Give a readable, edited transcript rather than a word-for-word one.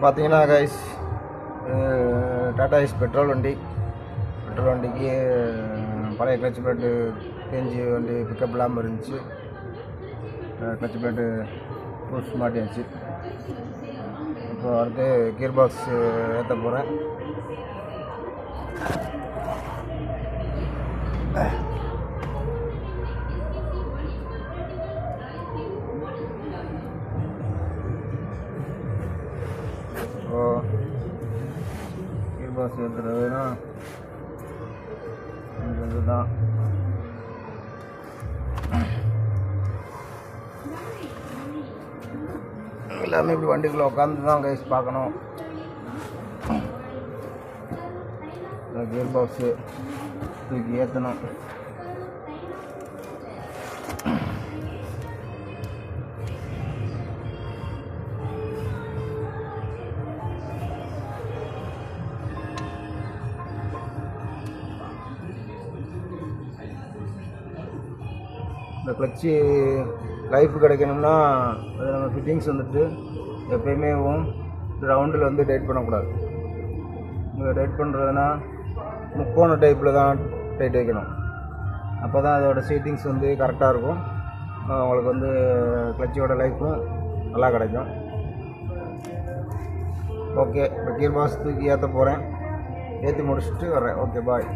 பார்த்தீங்கன்னா guys Tata ace petrol வண்டிக்கு பழைய கிளச் பிளேட்டு தேஞ்சு வண்டி பிக்கப் இல்லாமல் இருந்துச்சு. கிளச் பிளேட்டு புஷ் மாட்டியாச்சு. இப்போ அடுத்து கியர் பாக்ஸ் ஏற்ற போகிறேன். கியர் பாக்ஸ் ஏற்றுறதுனா இதுதான். எல்லாமே இப்படி வண்டிக்குள்ளே உட்காந்து தான் கைஸ் பார்க்கணும். கியர் பாக்ஸு தூக்கி ஏற்றணும். இந்த கிளச்சு லைஃப் கிடைக்கணும்னா அது நம்ம ஃபிட்டிங்ஸ் வந்துட்டு எப்பயுமே ரவுண்டில் வந்து டைட் பண்ணக்கூடாது. டைட் பண்ணுறதுனா முக்கோண டைப்பில் தான் டைட் வைக்கணும். அப்போ தான் அதோட சீட்டிங்ஸ் வந்து கரெக்டாக இருக்கும். உங்களுக்கு வந்து கிளச்சோட லைஃப்பும் நல்லா கிடைக்கும். ஓகே, இப்போ கியர் பாக்ஸ் தூக்கி ஏற்ற போகிறேன். ஏற்றி முடிச்சுட்டு வர்றேன். ஓகே, பாய்.